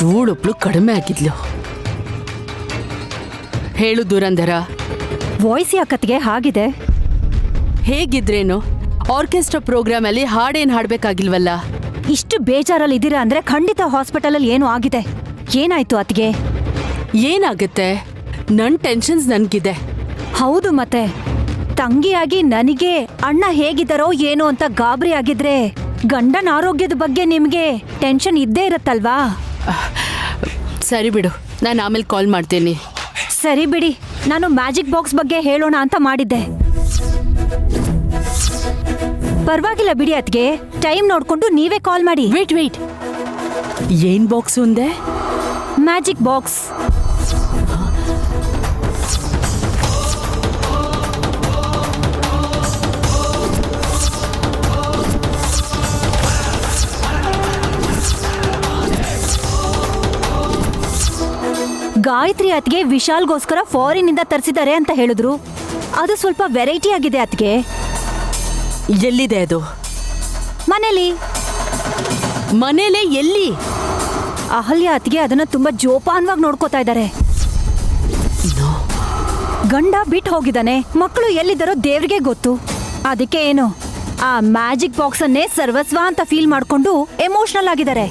ಇವಳೊಬ್ಳು ಕಡಿಮೆ ಆಗಿದ್ಲು. ಹೇಳು ದುರಂಧರ, ವಾಯ್ಸ್ ಯಾಕತ್ಗೆ ಹಾಗಿದೆ? ಹೇಗಿದ್ರೇನು ಆರ್ಕೆಸ್ಟ್ರಾ ಪ್ರೋಗ್ರಾಮ್ ಅಲ್ಲಿ ಹಾಡೇನ್ ಹಾಡ್ಬೇಕಾಗಿಲ್ವಲ್ಲ? ಇಷ್ಟು ಬೇಜಾರಲ್ಲಿ ಇದ್ದೀರಾ ಅಂದ್ರೆ ಖಂಡಿತ ಹಾಸ್ಪಿಟಲಲ್ಲಿ ಏನೋ ಆಗಿದೆ. ಏನಾಯ್ತು ಅತ್ಗೆ? ಏನಾಗುತ್ತೆ? ನನ್ ಟೆನ್ಷನ್ಸ್ ನನ್ಗಿದೆ. ಹೌದು, ಮತ್ತೆ ತಂಗಿಯಾಗಿ ನನಗೆ ಅಣ್ಣ ಹೇಗಿದ್ದಾರೋ ಏನೋ ಅಂತ ಗಾಬರಿ ಆಗಿದ್ರೆ ಗಂಡನ ಆರೋಗ್ಯದ ಬಗ್ಗೆ ನಿಮ್ಗೆ ಟೆನ್ಷನ್ ಇದ್ದೇ ಇರತ್ತಲ್ವಾ? ಸರಿ ಬಿಡು, ನಾನು ಆಮೇಲೆ ಕಾಲ್ ಮಾಡ್ತೀನಿ. ಸರಿ ಬಿಡಿ, ನಾನು ಮ್ಯಾಜಿಕ್ ಬಾಕ್ಸ್ ಬಗ್ಗೆ ಹೇಳೋಣ ಅಂತ ಮಾಡಿದ್ದೆ. ಪರವಾಗಿಲ್ಲ ಬಿಡಿ ಅತ್ಗೆ, ಟೈಮ್ ನೋಡ್ಕೊಂಡು ನೀವೇ ಕಾಲ್ ಮಾಡಿ. ವೇಟ್, ಏನ್ ಬಾಕ್ಸ್ ಒಂದೇ? Magic box. ಗಾಯತ್ರಿ ಅತ್ಗೆ ವಿಶಾಲ್ಗೋಸ್ಕರ ಫಾರಿನ್ ಇಂದ ತರಿಸಿದ್ದಾರೆ ಅಂತ ಹೇಳಿದ್ರು. ಅದು ಸ್ವಲ್ಪ ವೆರೈಟಿ ಆಗಿದೆ ಅತ್ಗೆ. ಎಲ್ಲಿದೆ ಅದು? ಮನೇಲಿ. ಮನೇಲೆ ಎಲ್ಲಿ? ಅಹಲ್ಯ ಅತ್ಗೆ ಅದನ್ನ ತುಂಬಾ ಜೋಪಾನವಾಗಿ ನೋಡ್ಕೋತಾ ಇದ್ದಾರೆ. ಗಂಡ ಬಿಟ್ಟು ಹೋಗಿದ್ದಾನೆ, ಮಕ್ಕಳು ಎಲ್ಲಿದ್ದಾರೋ ದೇವ್ರಿಗೆ ಗೊತ್ತು. ಅದಕ್ಕೆ ಏನು ಆ ಮ್ಯಾಜಿಕ್ ಬಾಕ್ಸ್ ಅನ್ನೇ ಸರ್ವಸ್ವ ಅಂತ ಫೀಲ್ ಮಾಡ್ಕೊಂಡು ಎಮೋಷನಲ್ ಆಗಿದ್ದಾರೆ.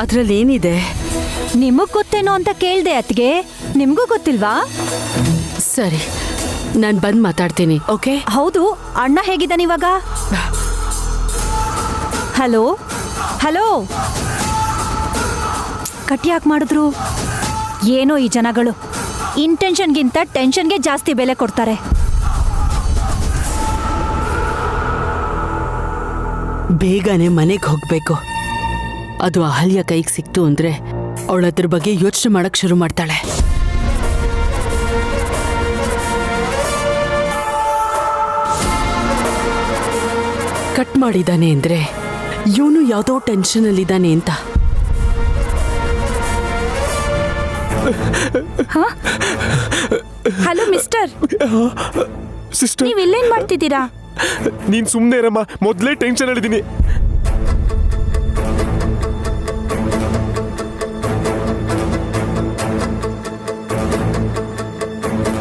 ಅದ್ರಲ್ಲಿ ಏನಿದೆ? ನಿಮಗ್ ಗೊತ್ತೇನೋ ಅಂತ ಕೇಳ್ದೆ ಅತ್ಗೆ, ನಿಮ್ಗೂ ಗೊತ್ತಿಲ್ವಾ? ಸರಿ, ನಾನು ಬಂದು ಮಾತಾಡ್ತೀನಿ. ಓಕೆ? ಹೌದು, ಅಣ್ಣ ಹೇಗಿದ್ದಾನೆ ಇವಾಗ? ಹಲೋ ಹಲೋ, ಕಟ್ ಯಾಕೆ ಮಾಡಿದ್ರು? ಏನೋ ಈ ಜನಗಳು ಇಂಟೆನ್ಷನ್ಗಿಂತ ಟೆನ್ಷನ್ಗೆ ಜಾಸ್ತಿ ಬೆಲೆ ಕೊಡ್ತಾರೆ. ಬೇಗನೆ ಮನೆಗೆ ಹೋಗ್ಬೇಕು. ಅದು ಅಹಲ್ಯ ಕೈಗೆ ಸಿಕ್ತು ಅಂದ್ರೆ ಅವಳ ಅದ್ರ ಬಗ್ಗೆ ಯೋಚನೆ ಮಾಡಕ್ ಶುರು ಮಾಡ್ತಾಳೆ. ಕಟ್ ಮಾಡಿದಾನೆ ಅಂದ್ರೆ ಇವನು ಯಾವುದೋ ಟೆನ್ಷನಲ್ಲಿದ್ದಾನೆ ಅಂತ. ಹಲೋ ಮಿಸ್ಟರ್, ಸಿಸ್ಟರ್, ನೀವ್ ಇಲ್ಲೇನ್ ಮಾಡ್ತಿದ್ದೀರಾ? ನೀನ್ ಸುಮ್ಮನೆ ಇರಮ್ಮ, ಮೊದಲೇ ಟೆನ್ಷನ್ ಹೇಳಿದ್ದೀನಿ.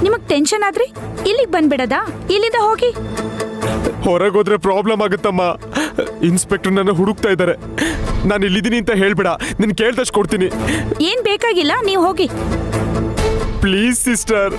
ನಿಮಗ್ ಟೆನ್ಷನ್ ಆದ್ರೆ ಇಲ್ಲಿಗೆ ಬಂದ್ಬಿಡದಾ? ಇಲ್ಲಿಂದ ಹೋಗಿ. ಹೊರಗೋದ್ರೆ ಪ್ರಾಬ್ಲಮ್ ಆಗುತ್ತಮ್ಮ. ಇನ್ಸ್ಪೆಕ್ಟರ್ ನನ್ನ ಹುಡುಕ್ತಾ ಇದ್ದಾರೆ. ನಾನು ಇಲ್ಲಿದ್ದೀನಿ ಅಂತ ಹೇಳ್ಬೇಡ, ನಿನ್ ಕೇಳ್ದಷ್ಟು ಕೊಡ್ತೀನಿ. ಏನ್ ಬೇಕಾಗಿಲ್ಲ, ನೀವ್ ಹೋಗಿ. Please sister.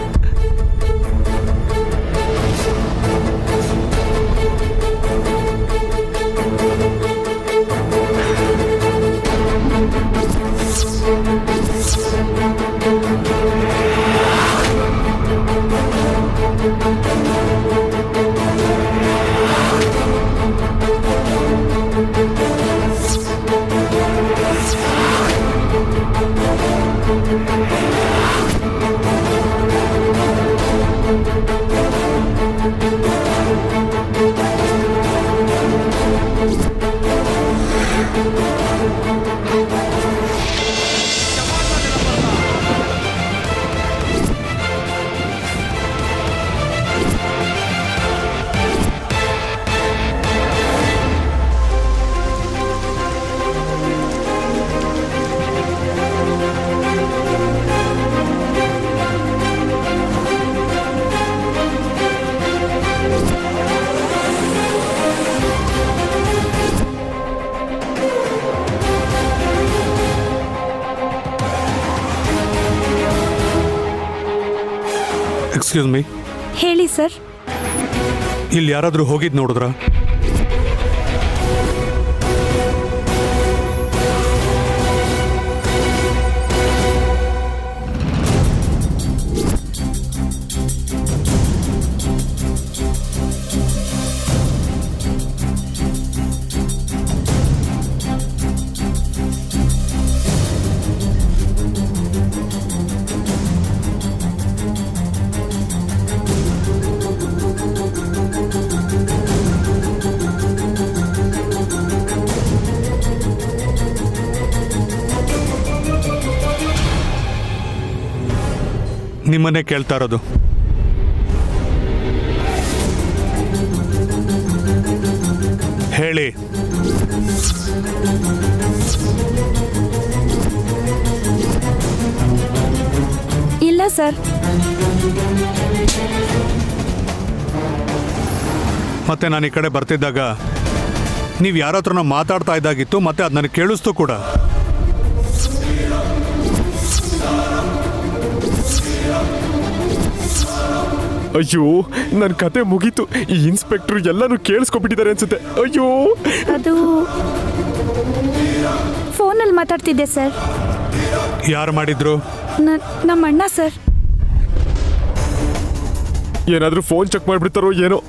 ಎಕ್ಸ್ಕ್ಯೂಸ್ ಮೀ, ಹೇಳಿ ಸರ್. ಇಲ್ಲಿ ಯಾರಾದರೂ ಹೋಗಿದ್ ನೋಡಿದ್ರಾ? ನಿಮ್ಮನ್ನೇ ಕೇಳ್ತಾ ಇರೋದು. ಹೇಳಿ. ಇಲ್ಲ ಸರ್. ಮತ್ತೆ ನಾನು ಈ ಕಡೆ ಬರ್ತಿದ್ದಾಗ ನೀವು ಯಾರ ಹತ್ರನೋ ಮಾತಾಡ್ತಾ ಇದ್ದಾಗಿತ್ತು, ಮತ್ತೆ ಅದು ನನಗೆ ಕೇಳಿಸ್ತು ಕೂಡ. ಅಯ್ಯೋ, ನನ್ನ ಕತೆ ಮುಗೀತು. ಈ ಇನ್ಸ್ಪೆಕ್ಟರ್ ಎಲ್ಲಾನು ಕೇಳಿಸ್ಕೊಬಿಟ್ಟಿದ್ದಾರೆ ಅನ್ಸುತ್ತೆ. ಅಯ್ಯೋ, ಅದು ಫೋನಲ್ಲಿ ಮಾತಾಡ್ತಿದ್ದೆ ಸರ್. ಯಾರು ಮಾಡಿದ್ರು? ನಮ್ಮ ಅಣ್ಣ ಸರ್. ಏನಾದ್ರೂ ಫೋನ್ ಚೆಕ್ ಮಾಡ್ಬಿಡ್ತಾರೋ ಏನೋ.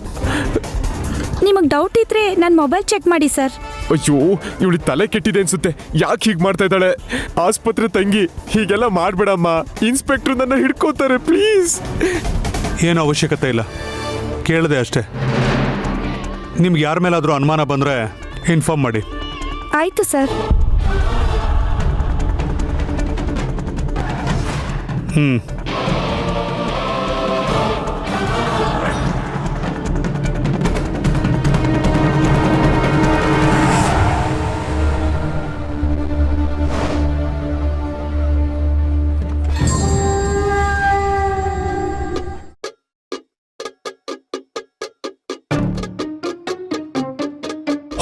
ನಿಮಗೆ ಡೌಟ್ ಇದ್ರೆ ನನ್ನ ಮೊಬೈಲ್ ಚೆಕ್ ಮಾಡಿ ಸರ್. ಅಯ್ಯೋ, ಇವಳು ತಲೆ ಕೆಟ್ಟಿದೆ ಅನ್ಸುತ್ತೆ. ಯಾಕೆ ಹೀಗೆ ಮಾಡ್ತಾ ಇದ್ದಾಳೆ? ಆಸ್ಪತ್ರೆ ತಂಗಿ, ಹೀಗೆಲ್ಲ ಮಾಡ್ಬೇಡಮ್ಮ. ಇನ್ಸ್ಪೆಕ್ಟರ್ ನನ್ನ ಹಿಡ್ಕೋತಾರೆ, ಪ್ಲೀಸ್. ಏನೂ ಅವಶ್ಯಕತೆ ಇಲ್ಲ, ಕೇಳಿದೆ ಅಷ್ಟೇ. ನಿಮ್ಗೆ ಯಾರ ಮೇಲಾದರೂ ಅನುಮಾನ ಬಂದರೆ ಇನ್ಫಾರ್ಮ್ ಮಾಡಿ. ಆಯ್ತು ಸರ್.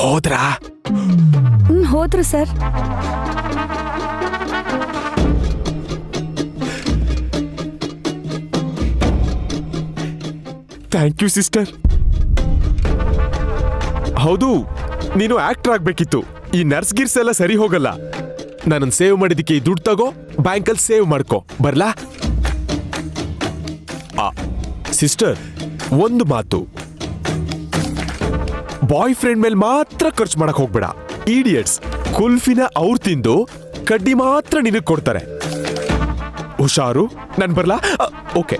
ಹೋದ್ರಾ? ಹೋದ್ರು ಸರ್. Thank you sister. ಹೌದು, ನೀನು ಆಕ್ಟರ್ ಆಗ್ಬೇಕಿತ್ತು. ಈ ನರ್ಸ್ ಗಿರ್ಸ್ ಎಲ್ಲ ಸರಿ ಹೋಗಲ್ಲ. ನಾನು ಸೇವ್ ಮಾಡಿದಕ್ಕೆ ದುಡ್ಡು ತಗೋ, ಬ್ಯಾಂಕಲ್ಲಿ ಸೇವ್ ಮಾಡ್ಕೋ. ಬರ್ಲಾ? ಸಿಸ್ಟರ್, ಒಂದು ಮಾತು, ಬಾಯ್ ಫ್ರೆಂಡ್ ಮೇಲೆ ಮಾತ್ರ ಖರ್ಚು ಮಾಡಕ್ ಹೋಗ್ಬೇಡ. ಈಡಿಯಟ್ಸ್ ಕುಲ್ಫಿನ ಅವ್ರು ತಿಂದು ಕಡ್ಡಿ ಮಾತ್ರ ನಿನಗೆ ಕೊಡ್ತಾರೆ. ಹುಷಾರು. ನಾನು ಬರ್ಲಾ? ಓಕೆ.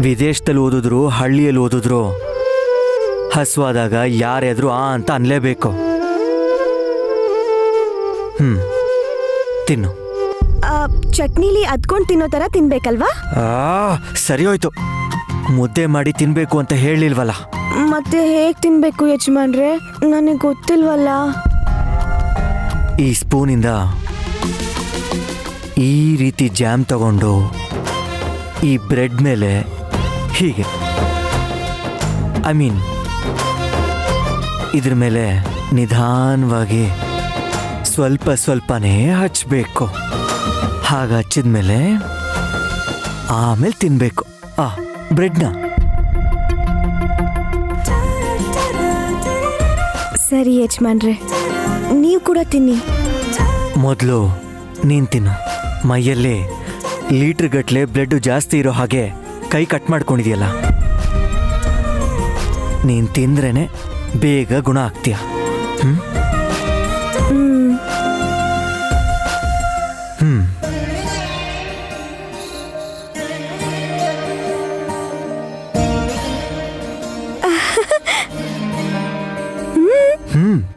ವಿದೇಶದಲ್ಲಿ ಓದಿದ್ರು ಹಳ್ಳಿಯಲ್ಲಿ ಓದಿದ್ರು ಹಸುವಾದಾಗ ಯಾರೆದ್ರು ಆ ಅಂತ ಅನ್ಲೇಬೇಕು. ತಿನ್ನು. ಚಟ್ನಿಲಿ ಅದ್ಕೊಂಡು ತಿನ್ನೋ ಥರ ತಿನ್ಬೇಕಲ್ವಾ? ಸರಿ ಹೋಯ್ತು. ಮುದ್ದೆ ಮಾಡಿ ತಿನ್ಬೇಕು ಅಂತ ಹೇಳಿಲ್ವಲ್ಲ. ಮತ್ತೆ ಹೇಗ್ ತಿನ್ಬೇಕು ಯಜಮಾನ್ರೆ? ನನಗೆ ಗೊತ್ತಿಲ್ವಲ್ಲ. ಈ ಸ್ಪೂನಿಂದ ಈ ರೀತಿ ಜಾಮ್ ತಗೊಂಡು ಈ ಬ್ರೆಡ್ ಮೇಲೆ ಹೀಗೆ ಇದ್ರ ಮೇಲೆ ನಿಧಾನವಾಗಿ ಸ್ವಲ್ಪ ಸ್ವಲ್ಪನೇ ಹಚ್ಚಬೇಕು. ಹಾಗೆ ಹಚ್ಚಿದ್ಮೇಲೆ ಆಮೇಲೆ ತಿನ್ಬೇಕು ಬ್ರೆಡ್ನ. ಸರಿ ಯಜಮಾನ್ರೆ, ನೀವು ಕೂಡ ತಿನ್ನಿ. ಮೊದಲು ನೀನು ತಿನ್ನು. ಮೈಯಲ್ಲಿ ಲೀಟ್ರ್ ಗಟ್ಟಲೆ ಬ್ಲಡ್ ಜಾಸ್ತಿ ಇರೋ ಹಾಗೆ ಕೈ ಕಟ್ ಮಾಡ್ಕೊಂಡಿದೆಯಲ್ಲ, ನೀನು ತಿಂದ್ರೇನೆ ಬೇಗ ಗುಣ ಆಗ್ತೀಯ.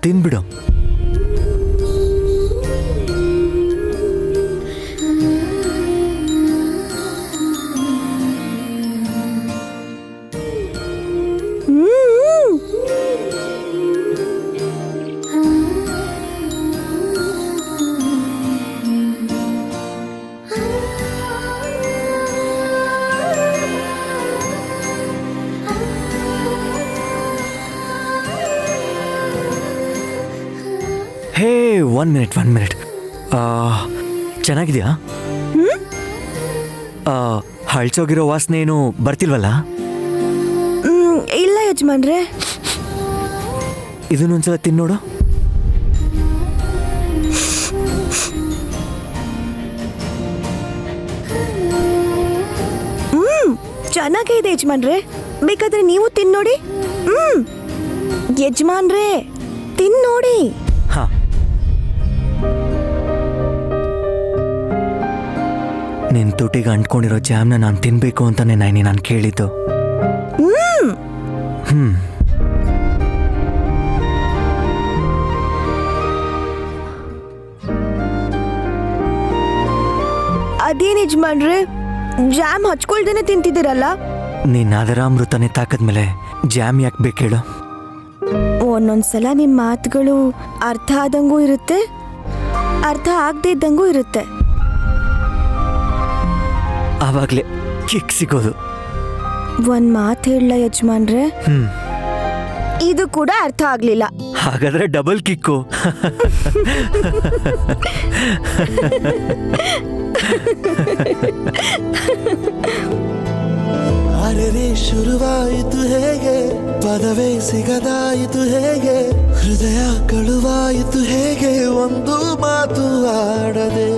ತಿನ್ಬಿಡು. ಹೇ, 1 ಮಿನಿಟ್. ಚೆನ್ನಾಗಿದೆಯಾ? ಹಳ್ಸೋಗಿರೋ ವಾಸನೆ ಏನು ಬರ್ತಿಲ್ವಲ್ಲ? ಇಲ್ಲ ಯಜಮಾನ್ರೆ. ಇದನ್ನೊಂದ್ಸಲ ತಿನ್ನೋಡು. ಚೆನ್ನಾಗೇ ಇದೆ ಯಜಮಾನ್ರೆ. ಬೇಕಾದ್ರೆ ನೀವು ತಿನ್ನೋಡಿ. ಯಜಮಾನ್ರೆ ತಿನ್ನೋಡಿ. ನಿನ್ ತುಟಿಗೆ ಅಂಟ್ಕೊಂಡಿರೋ ಜಾಮ್ನ ನಾನು ತಿನ್ಬೇಕು ಅಂತಾನೆ ನಾನು ಕೇಳಿದ್ದು. ಅದೇನ್ ಯಜಮಾನ್ರೆ, ಜಾಮ್ ಹಚ್ಕೊಳ್ದೇನೆ ತಿಂತಿದ್ದೀರಲ್ಲ? ನೀನ್ ಅದರಾಮೃತನೇ ತಾಕದ್ಮೇಲೆ ಜಾಮ್ ಯಾಕೆ ಬೇಕೇಳು? ಒಂದೊಂದ್ಸಲ ನಿಮ್ಮ ಮಾತುಗಳು ಅರ್ಥ ಆದಂಗೂ ಇರುತ್ತೆ, ಅರ್ಥ ಆಗದೆ ಇದ್ದಂಗೂ ಇರುತ್ತೆ. ಆವಾಗ್ಲೇ ಕಿಕ್ ಸಿಗೋದು. ಒಂದ್ ಮಾತು ಹೇಳ ಯಜಮಾನ್ರೆ, ಇದು ಕೂಡ ಅರ್ಥ ಆಗ್ಲಿಲ್ಲ. ಹಾಗಾದ್ರೆ ಡಬಲ್ ಕಿಕ್ಕು. ಅರೆ ಶುರುವಾಯಿತು ಹೇಗೆ, ಪದವೇ ಸಿಗದಾಯಿತು ಹೇಗೆ, ಹೃದಯ ಕಳುವಾಯಿತು ಹೇಗೆ, ಒಂದು ಮಾತು ಆಡದೆ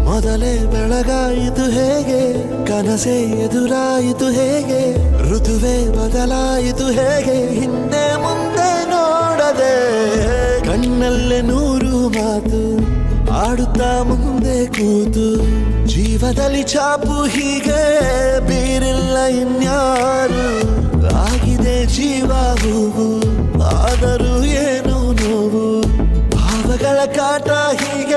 ಮೊದಲೇ ಬೆಳಗಾಯಿತು ಹೇಗೆ, ಕನಸೇ ಎದುರಾಯಿತು ಹೇಗೆ, ಋತುವೇ ಬದಲಾಯಿತು ಹೇಗೆ, ಹಿಂದೆ ಮುಂದೆ ನೋಡದೆ ಕಣ್ಣಲ್ಲೇ 100 ಮಾತು ಆಡುತ್ತಾ ಮುಂದೆ ಕೂತು, ಜೀವದಲ್ಲಿ ಛಾಪು ಹೀಗೆ ಬೀರಿಲ್ಲ ಇನ್ಯಾರು, ಆಗಿದೆ ಜೀವ ಹೂವು ಆದರೂ ಏನು ನೋವು, ಭಾವಗಳ ಕಾಟ ಹೀಗೆ